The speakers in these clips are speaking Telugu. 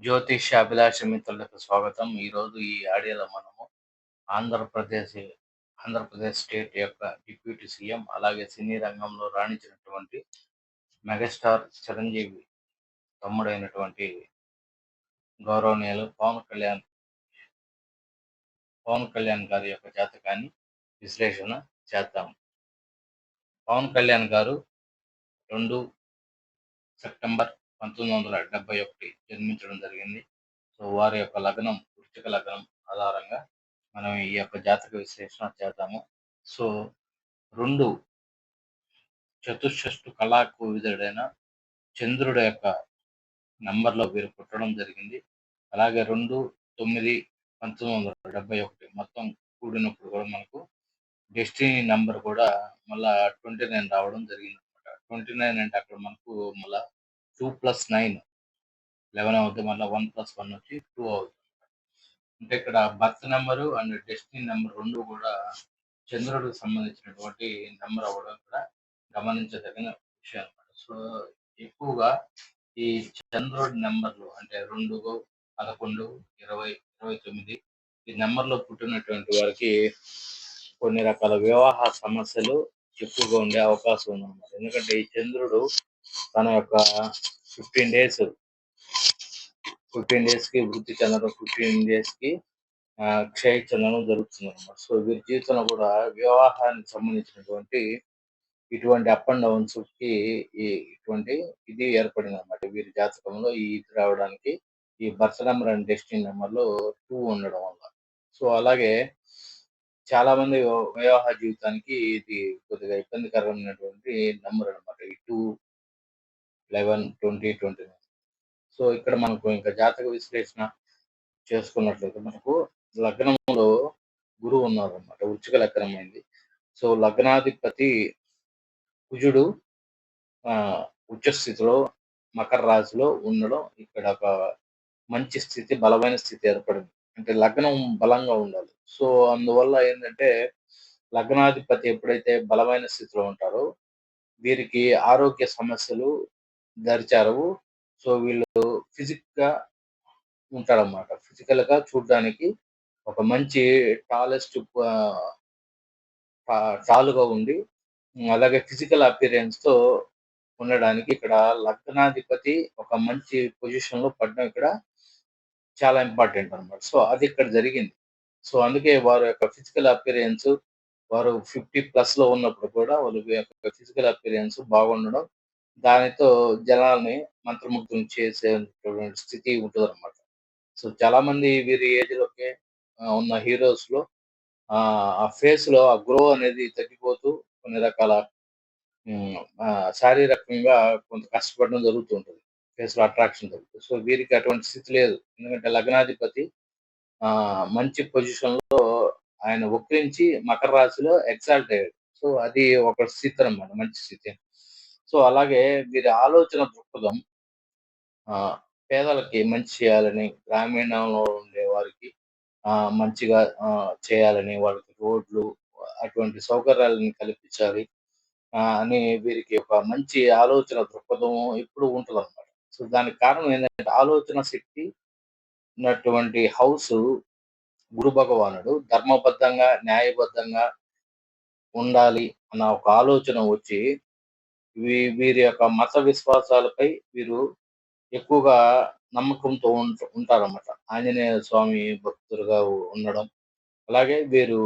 జ్యోతిష్యాభిలాష మిత్రులకు స్వాగతం. ఈరోజు ఈ ఆడియోలో మనము ఆంధ్రప్రదేశ్ ఆంధ్రప్రదేశ్ స్టేట్ యొక్క డిప్యూటీ సీఎం, అలాగే సినీ రంగంలో రాణించినటువంటి మెగాస్టార్ చిరంజీవి తమ్ముడైనటువంటి గౌరవనీయులు పవన్ కళ్యాణ్ గారి యొక్క జాతకాన్ని విశ్లేషణ చేద్దాం. పవన్ కళ్యాణ్ గారు 2 సెప్టెంబర్ 1971 జన్మించడం జరిగింది. సో వారి యొక్క లగ్నం వృశ్చిక లగ్నం ఆధారంగా మనం ఈ యొక్క జాతక విశ్లేషణ చేద్దాము. సో 2 చతుషష్టు కళాకు విధుడైన చంద్రుడి యొక్క నంబర్లో వీరు పుట్టడం జరిగింది. అలాగే 2/9/1971 మొత్తం కూడినప్పుడు కూడా మనకు డెస్టినీ నంబర్ కూడా మళ్ళా 29 రావడం జరిగింది అనమాట. 29 అంటే అక్కడ మనకు మళ్ళా 2+9 11 అవుతుంది. మళ్ళీ 1+1 వచ్చి 2 అవుతుంది. అంటే ఇక్కడ birth number and destiny number 2 కూడా చంద్రుడికి సంబంధించినటువంటి నెంబర్ అవ్వడం కూడా గమనించదగిన విషయం అనమాట. సో ఎక్కువగా ఈ చంద్రుడి నెంబర్లు అంటే 2, 11, 20, 29 ఈ నెంబర్లో పుట్టినటువంటి వారికి కొన్ని రకాల వివాహ సమస్యలు ఎక్కువగా ఉండే అవకాశం ఉందన్నమాట. ఎందుకంటే ఈ చంద్రుడు తన యొక్క 15 డేస్ కి వృద్ధి చెందడం, 15 డేస్ కి క్షయ చెందడం జరుగుతుంది అనమాట. సో వీరి జీవితంలో కూడా వివాహానికి సంబంధించినటువంటి ఇటువంటి అప్ అండ్ డౌన్స్ కి ఇటువంటి ఇది ఏర్పడింది అనమాట. వీరి జాతకంలో ఈ ఇది రావడానికి ఈ birth number and destiny number లో 2 ఉండడం వల్ల. సో అలాగే చాలా మంది వివాహ జీవితానికి ఇది కొద్దిగా ఇబ్బందికరమైనటువంటి నెంబర్ అనమాట. ఈ 2, 11, 20, 29. సో ఇక్కడ మనకు ఇంకా జాతక విశ్లేషణ చేసుకున్నట్లయితే మనకు లగ్నంలో గురువు ఉన్నారు అనమాట. వృశ్చిక లగ్నం అయింది. సో లగ్నాధిపతి కుజుడు ఉచ్చ స్థితిలో మకర రాశిలో ఉండడం ఇక్కడ ఒక మంచి స్థితి, బలమైన స్థితి ఏర్పడింది. అంటే లగ్నం బలంగా ఉండాలి. సో అందువల్ల ఏంటంటే లగ్నాధిపతి ఎప్పుడైతే బలమైన స్థితిలో ఉంటారో వీరికి ఆరోగ్య సమస్యలు దరిచారవు. సో వీళ్ళు గా ఉంటారన్నమాట. ఫిజికల్ గా చూడడానికి ఒక మంచి టాలెస్ట్ టాలుగా ఉండి అలాగే ఫిజికల్ అపియరెన్స్ తో ఉండడానికి ఇక్కడ లగ్నాధిపతి ఒక మంచి పొజిషన్ లో పడడం ఇక్కడ చాలా ఇంపార్టెంట్ అన్నమాట. సో అది ఇక్కడ జరిగింది. సో అందుకే వారి యొక్క ఫిజికల్ అపియరెన్స్ వారు 50+ లో ఉన్నప్పుడు కూడా వాళ్ళ యొక్క ఫిజికల్ అపియరెన్స్ బాగుండడం, దానితో జనాల్ని మంత్రముగ్ధులను చేసేటువంటి స్థితి ఉంటుందన్నమాట. సో చాలా మంది వీరి ఏజ్ లోకే ఉన్న హీరోస్ లో ఆ ఫేస్ లో ఆ గ్లో అనేది తగ్గిపోతూ కొన్ని రకాల శారీరకంగా కొంత కష్టపడడం జరుగుతూ ఉంటుంది. ఫేస్ లో అట్రాక్షన్ జరుగుతుంది. సో వీరికి అటువంటి స్థితి లేదు. ఎందుకంటే లగ్నాధిపతి మంచి పొజిషన్ లో ఆయన వక్రించి మకర రాశిలో ఎగ్జాల్ట్ అయ్యాడు. సో అది ఒక స్థితి అన్నమాట, మంచి స్థితి. సో అలాగే వీరి ఆలోచన దృక్పథం పేదలకి మంచి చేయాలని, గ్రామీణంలో ఉండే వారికి మంచిగా చేయాలని, వాళ్ళకి రోడ్లు అటువంటి సౌకర్యాలను కల్పించాలి అని వీరికి ఒక మంచి ఆలోచన దృక్పథం ఎప్పుడు ఉంటుందన్నమాట. సో దానికి కారణం ఏంటంటే ఆలోచన శక్తి ఉన్నటువంటి హౌస్ గురు భగవానుడు ధర్మబద్ధంగా, న్యాయబద్ధంగా ఉండాలి అన్న ఒక ఆలోచన వచ్చి వీరి యొక్క మత విశ్వాసాలపై వీరు ఎక్కువగా నమ్మకంతో ఉంటారన్నమాట. ఆంజనేయ స్వామి భక్తులుగా ఉండడం, అలాగే వీరు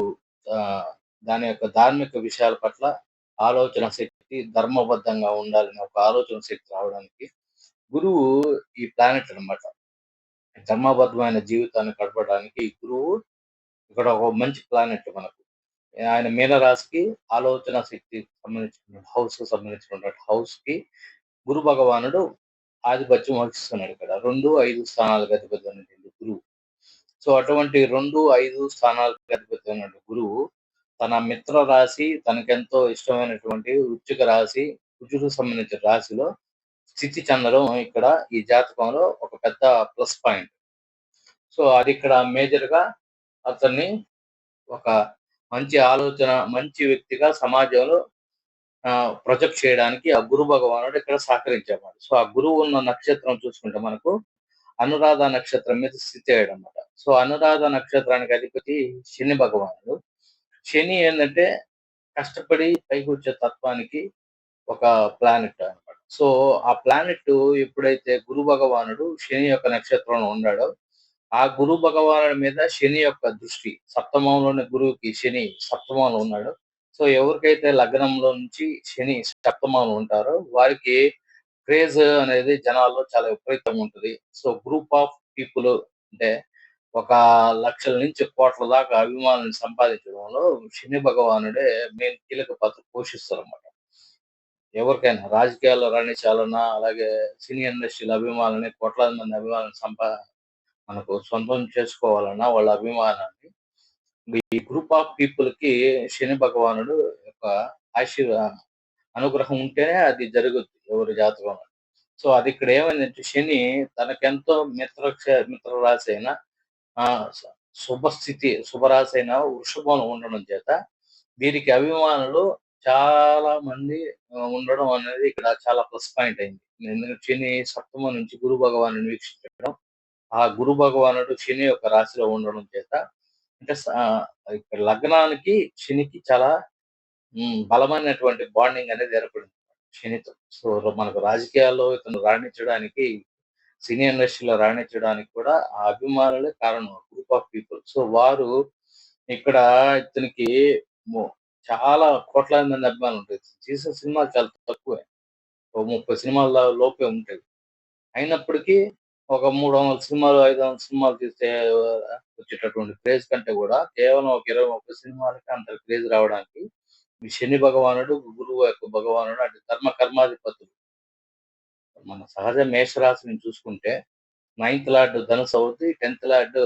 దాని యొక్క ధార్మిక విషయాల పట్ల ఆలోచన శక్తి, ధర్మబద్ధంగా ఉండాలని ఒక ఆలోచన శక్తి రావడానికి గురువు ఈ ప్లానెట్ అన్నమాట. ధర్మబద్ధమైన జీవితాన్ని గడపడానికి గురువు ఇక్కడ ఒక మంచి ప్లానెట్ మనకు. ఆయన మీన రాశికి ఆలోచన శక్తి సంబంధించిన హౌస్ కి గురు భగవానుడు ఆధిపత్యం వహిస్తున్నాడు ఇక్కడ. 2, 5 స్థానాలకు అధిపతి అయినటువంటి గురువు. సో అటువంటి 2, 5 స్థానాలకు అధిపతి అయినటువంటి గురువు తన మిత్ర రాశి, తనకెంతో ఇష్టమైనటువంటి వృశ్చిక రాశి, కుజుడు సంబంధించిన రాశిలో స్థితి చెందడం ఇక్కడ ఈ జాతకంలో ఒక పెద్ద ప్లస్ పాయింట్. సో అది ఇక్కడ మేజర్ గా అతన్ని ఒక మంచి ఆలోచన, మంచి వ్యక్తిగా సమాజంలో ప్రొజెక్ట్ చేయడానికి ఆ గురు భగవానుడు ఇక్కడ సహకరించేవాడు. సో ఆ గురువు ఉన్న నక్షత్రం చూసుకుంటే మనకు అనురాధ నక్షత్రం మీద స్థితి అయ్యాడనమాట. సో, అనురాధ నక్షత్రానికి అధిపతి శని భగవానుడు. శని ఏందంటే కష్టపడి పైకొచ్చే తత్వానికి ఒక ప్లానెట్ అన్నమాట. సో, ఆ ప్లానెట్ ఎప్పుడైతే గురు భగవానుడు శని యొక్క నక్షత్రంలో ఉన్నాడో, ఆ గురు భగవానుడి మీద శని యొక్క దృష్టి సప్తమంలోని గురువుకి శని సప్తమంలో ఉన్నాడు. సో, ఎవరికైతే లగ్నంలో నుంచి శని సప్తమంలో ఉంటారో వారికి క్రేజ్ అనేది జనాల్లో చాలా విపరీతంగా ఉంటది. సో, గ్రూప్ ఆఫ్ పీపుల్ అంటే ఒక లక్షల నుంచి కోట్ల దాకా అభిమానులను సంపాదించడంలో శని భగవానుడే మెయిన్ కీలక పాత్ర పోషిస్తారన్నమాట. ఎవరికైనా రాజకీయాల్లో రాణించాలన్నా, అలాగే సినీ ఇండస్ట్రీలో అభిమానులని కోట్లాది మంది అభిమానులను మనకు సొంతం చేసుకోవాలన్నా వాళ్ళ అభిమానాన్ని ఈ గ్రూప్ ఆఫ్ పీపుల్‌కి శని భగవానుడు యొక్క ఆశీర్వా అనుగ్రహం ఉంటేనే అది జరుగుద్ది ఎవరి జాతకంలో. సో, అది ఇక్కడ ఏమైందంటే శని తనకెంతో మిత్ర రాశి అయిన స శుభరాశి అయిన వృషభంలో ఉండడం చేత వీరికి అభిమానులు చాలా మంది ఉండడం అనేది ఇక్కడ చాలా ప్లస్ పాయింట్ అయింది. ఎందుకంటే శని సప్తమం నుంచి గురు భగవానుడిని వీక్షించడం. ఆ గురు భగవానుడు శని యొక్క రాశిలో ఉండడం చేత అంటే ఇక్కడ లగ్నానికి శనికి చాలా బలమైనటువంటి బాండింగ్ అనేది ఏర్పడింది శనితో. సో, మనకు రాజకీయాల్లో ఇతను రాణించడానికి, సినీ ఇండస్ట్రీలో రాణించడానికి కూడా ఆ అభిమానులే కారణం. Group of people. సో, వారు ఇక్కడ ఇతనికి మొ చాలా కోట్లాది మంది అభిమానులుంటారు. చేసే సినిమాలు చాలా తక్కువే. ఓ 30 సినిమాల లోపే ఉంటాయి. అయినప్పటికీ ఒక 300 సినిమాలు, 500 సినిమాలు తీస్తే వచ్చేటటువంటి క్రేజ్ కంటే కూడా కేవలం ఒక 20, 30 సినిమాలకి అంత క్రేజ్ రావడానికి ఈ శని భగవానుడు, గురువు యొక్క భగవానుడు అంటే కర్మాధిపతులు. మన సహజ మేషరాశిని చూసుకుంటే 9థ్ లార్డ్ ధనుసు అవుద్ది. 10థ్ లార్డ్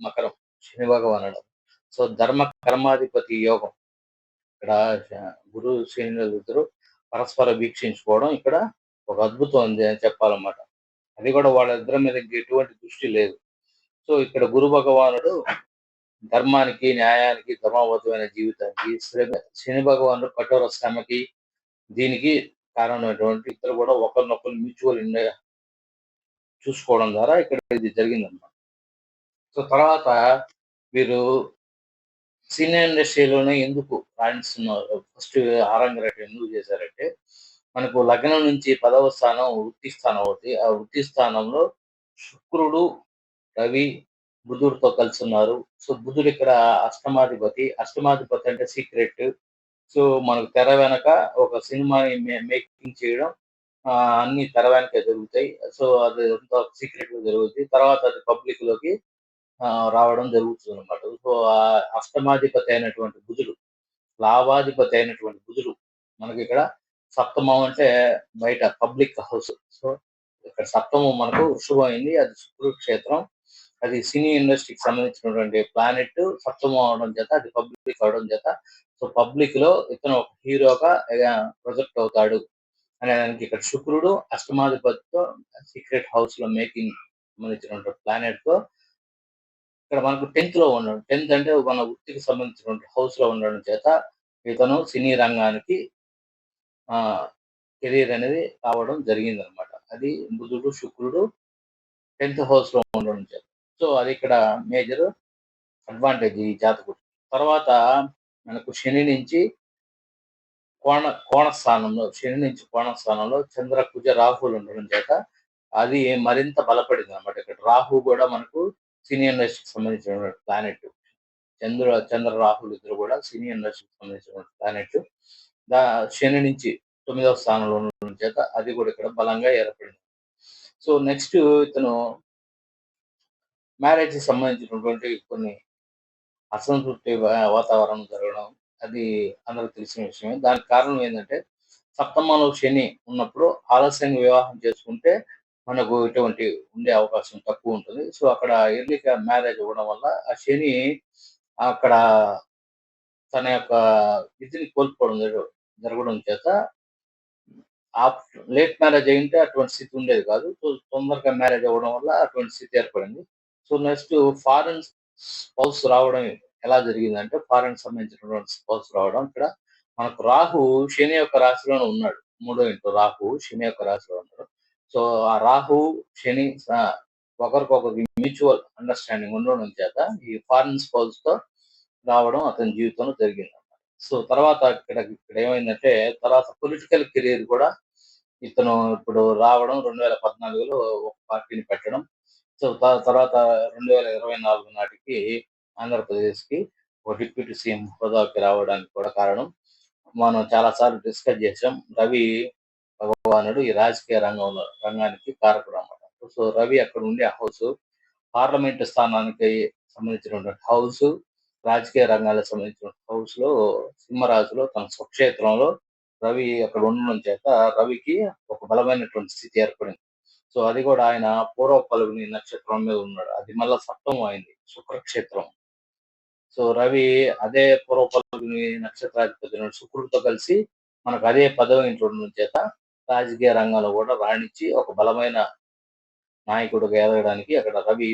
మకరం శని భగవానుడు. సో, కర్మాధిపతి యోగం. ఇక్కడ గురు శనులిద్దరూ పరస్పర వీక్షించుకోవడం ఇక్కడ ఒక అద్భుతం ఉంది అని చెప్పాలన్నమాట. అది కూడా వాళ్ళిద్దరి మీద ఎటువంటి దృష్టి లేదు. సో, ఇక్కడ గురు భగవానుడు ధర్మానికి, న్యాయానికి, ధర్మబద్ధమైన జీవితానికి, శని భగవానుడు కఠోర శ్రమకి, దీనికి కారణమైనటువంటి ఇద్దరు కూడా ఒకరినొకరు మ్యూచువల్ చూసుకోవడం ద్వారా ఇక్కడ ఇది జరిగిందన్నమాట. సో, తర్వాత వీరు సినీ ఇండస్ట్రీలోనే ఎందుకు రాణిస్తున్నారు? ఫస్ట్ ఆరంగరేటం ఎందుకు చేశారంటే, మనకు లగ్నం నుంచి 10వ స్థానం వృత్తి స్థానం అవుద్ది. ఆ వృత్తి స్థానంలో శుక్రుడు, రవి, బుధుడితో కలిసున్నారు. సో, బుధుడు ఇక్కడ అష్టమాధిపతి. అష్టమాధిపతి అంటే సీక్రెట్. సో, మనకు తెర వెనక ఒక సినిమాని మేకింగ్ చేయడం అన్నీ తెర వెనకే జరుగుతాయి. సో, అది అంతా సీక్రెట్‌గా జరుగుద్ది. తర్వాత అది పబ్లిక్‌లోకి రావడం జరుగుతుందనమాట. సో, అష్టమాధిపతి అయినటువంటి బుధుడు, లాభాధిపతి అయినటువంటి బుధుడు మనకిక్కడ సప్తమం అంటే బయట పబ్లిక్ హౌస్. సో, ఇక్కడ సప్తమం మనకు వృషభం అయింది. అది శుక్రుడు క్షేత్రం. అది సినీ ఇండస్ట్రీకి సంబంధించినటువంటి ప్లానెట్ సప్తమం అవడం చేత అది పబ్లిక్ అవడం చేత సో, పబ్లిక్‌లో ఇతను ఒక హీరోగా ప్రొజెక్ట్ అవుతాడు అనే దానికి ఇక్కడ శుక్రుడు అష్టమాధిపతితో సీక్రెట్ హౌస్‌లో మేకింగ్ సంబంధించినటువంటి ప్లానెట్‌తో ఇక్కడ మనకు 10థ్‌లో ఉన్నాడు. 10థ్ అంటే మన వృత్తికి సంబంధించినటువంటి హౌస్‌లో ఉండడం చేత ఇతను సినీ రంగానికి కెరీర్ అనేది రావడం జరిగిందనమాట. అది బుధుడు, శుక్రుడు 10థ్ హౌస్‌లో ఉండడం చేత. సో, అది ఇక్కడ మేజర్ అడ్వాంటేజ్ ఈ జాతకుడికి. తర్వాత మనకు శని నుంచి కోణ స్థానంలో చంద్ర, కుజ, రాహువులు ఉండడం చేత అది మరింత బలపడిందనమాట. ఇక్కడ రాహు కూడా మనకు సినీ ఇండస్ట్రీకి సంబంధించిన ప్లానెట్. చంద్ర రాహులు ఇద్దరు కూడా సినీ ఇండస్ట్రీకి సంబంధించిన ప్లానెట్. శని నుంచి 9వ స్థానంలో ఉండడం చేత అది కూడా ఇక్కడ బలంగా ఏర్పడింది. సో, నెక్స్ట్ ఇతను మ్యారేజ్‌కి సంబంధించినటువంటి కొన్ని అసంతృప్తి వాతావరణం జరగడం అది అందరికి తెలిసిన విషయమే. దానికి కారణం ఏందంటే, సప్తమంలో శని ఉన్నప్పుడు ఆలస్యంగా వివాహం చేసుకుంటే మనకు ఇటువంటి ఉండే అవకాశం తక్కువుంటది. సో, అక్కడ ఎర్లీగా మ్యారేజ్ అవ్వడం వల్ల ఆ శని అక్కడ తన యొక్క విధిని కోల్పోవడం జరగడం చేత లేట్ మ్యారేజ్ అయ్యుంటే అటువంటి స్థితి ఉండేది కాదు. సో, తొందరగా మ్యారేజ్ అవ్వడం వల్ల అటువంటి స్థితి ఏర్పడింది. సో, నెక్స్ట్ ఫారెన్ స్పౌస్ రావడం ఎలా జరిగిందంటే, ఫారెన్‌కి సంబంధించినటువంటి స్పౌస్ రావడం ఇక్కడ మనకు రాహు శని యొక్క రాశిలోనే ఉన్నాడు. మూడో ఇంట్లో రాహు శని యొక్క రాశిలో ఉన్నాడు. సో, ఆ రాహు, శని ఒకరికొకరికి మ్యూచువల్ అండర్‌స్టాండింగ్ ఉండడం చేత ఈ ఫారెన్ స్పౌస్‌తో రావడం అతని జీవితంలో జరిగింది. సో, తర్వాత ఇక్కడ ఏమైందంటే తర్వాత పొలిటికల్ కెరియర్ కూడా ఇతను ఇప్పుడు రావడం 2014లో ఒక పార్టీని పెట్టడం. సో, తర్వాత 2024 నాటికి ఆంధ్రప్రదేశ్‌కి ఒక డిప్యూటీ సీఎం హోదాకి రావడానికి కూడా కారణం మనం చాలా సార్లు డిస్కస్ చేసాం. రవి భగవానుడు ఈ రాజకీయ రంగానికి కారకుడనమాట. సో, రవి అక్కడ ఉండే హౌసు పార్లమెంట్ స్థానానికి సంబంధించినటువంటి హౌసు, రాజకీయ రంగాలకు సంబంధించిన హౌస్‌లో సింహరాశిలో తన స్వక్షేత్రంలో రవి అక్కడ ఉండడం చేత రవికి ఒక బలమైనటువంటి స్థితి ఏర్పడింది. సో, అది కూడా ఆయన పూర్వ ఫల్గుని నక్షత్రం మీద ఉన్నాడు. అది మళ్ళా సప్తమం అయింది. శుక్రక్షేత్రం. సో, రవి అదే పూర్వ ఫల్గుని నక్షత్రాధిపతి అయిన శుక్రుడితో కలిసి మనకు అదే పదవి ఇంట్లో ఉండడం చేత రాజకీయ రంగంలో కూడా రాణించి ఒక బలమైన నాయకుడిగా ఎదగడానికి అక్కడ రవి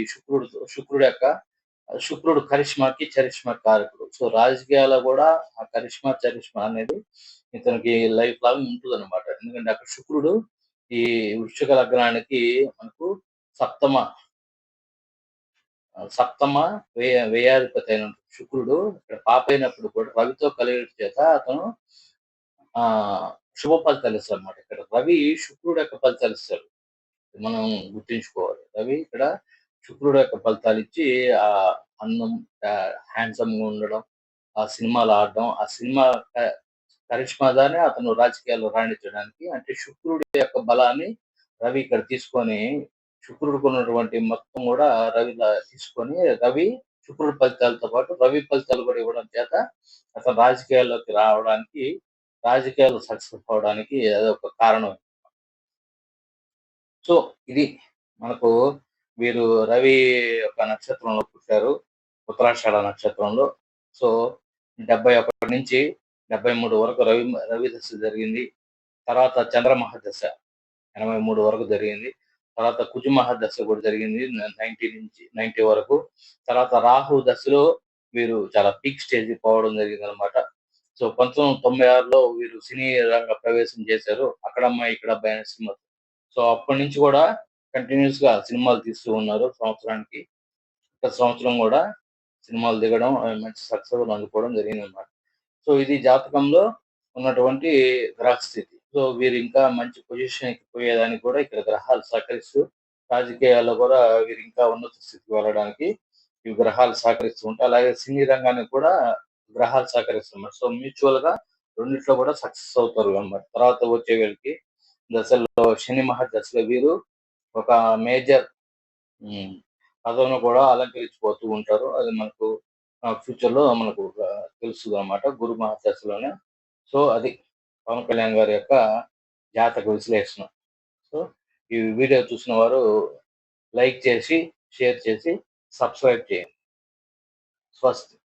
శుక్రుడు కరిష్మాకి, చరిష్మాకి కారకుడు. సో, రాజకీయాల్లో కూడా ఆ చరిష్మా అనేది ఇతనికి లైఫ్ లాంగ్ ఉంటుందన్నమాట. ఎందుకంటే అక్కడ శుక్రుడు ఈ వృశ్చిక లగ్నానికి మనకు సప్తమ సప్తమ వ్యయాధిపతి అయిన శుక్రుడు ఇక్కడ పాపైనప్పుడు కూడా రవితో కలియడం చేత అతను ఆ శుభ ఫలితాలు ఇస్తాడన్నమాట. ఇక్కడ రవి శుక్రుడు యొక్క ఫలితాలు ఇస్తాడు. మనం గుర్తుంచుకోవాలి. రవి ఇక్కడ శుక్రుడు యొక్క ఫలితాలిచ్చి అందం, హ్యాండ్సమ్‌గా ఉండడం, ఆ సినిమాలు ఆడడం, ఆ సినిమా క కరిష్మాతోనే అతను రాజకీయాల్లో రాణించడానికి అంటే శుక్రుడి యొక్క బలాన్ని రవి ఇక్కడ తీసుకొని శుక్రుడికి ఉన్నటువంటి మొత్తం కూడా తీసుకొని శుక్రుడి ఫలితాలతో పాటు రవి ఫలితాలు కూడా ఇవ్వడం చేత అతను రాజకీయాల్లోకి రావడానికి, రాజకీయాల్లో సక్సెస్ అవ్వడానికి అదొక కారణం. సో, ఇది మనకు వీరు రవి యొక్క నక్షత్రంలో పుట్టారు. ఉత్తరాషాఢ నక్షత్రంలో. సో, 71 నుంచి 73 వరకు రవి దశ జరిగింది. తర్వాత చంద్ర మహాదశ 83 వరకు జరిగింది. తర్వాత కుజ మహాదశ కూడా జరిగింది. 90 నుంచి 90 వరకు. తర్వాత రాహు దశలో వీరు చాలా పీక్ స్టేజ్‌కి పోవడం జరిగిందనమాట. సో, 1996లో వీరు సినీ రంగ ప్రవేశం చేశారు. 'అక్కడమ్మాయి ఇక్కడబ్బాయి' అనే సినిమా. సో, అప్పటి నుంచి కూడా కంటిన్యూయస్‌గా సినిమాలు తీస్తూ ఉన్నారు సంవత్సరానికి. గత సంవత్సరం కూడా సినిమాలు దిగడం, మంచి సక్సెస్‌లు అందుకోవడం జరిగిందనమాట. సో, ఇది జాతకంలో ఉన్నటువంటి గ్రహస్థితి. సో, వీరు ఇంకా మంచి పొజిషన్‌కి పోయేదానికి కూడా ఇక్కడ గ్రహాలు సహకరిస్తూ, రాజకీయాల్లో కూడా వీరు ఇంకా ఉన్నత స్థితికి వెళ్ళడానికి ఈ గ్రహాలు సహకరిస్తూ ఉంటాయి. అలాగే సినీ రంగానికి కూడా గ్రహాలు సహకరిస్తున్నాయి. సో, మ్యూచువల్‌గా రెండిట్లో కూడా సక్సెస్ అవుతారు అన్నమాట. తర్వాత వచ్చే వీళ్ళకి దశల్లో శని మహర్దశలో వీరు ఒక మేజర్ పదవిని కూడా అలంకరించిపోతూ ఉంటారు. అది మనకు ఫ్యూచర్‌లో మనకు తెలుస్తదనమాట. గురు మహర్దశలోనే. సో, అది పవన్ కళ్యాణ్ గారి యొక్క జాతక విశ్లేషణ. సో, ఈ వీడియో చూసిన వారు లైక్ చేసి, షేర్ చేసి, సబ్స్క్రైబ్ చేయండి. స్వస్తి.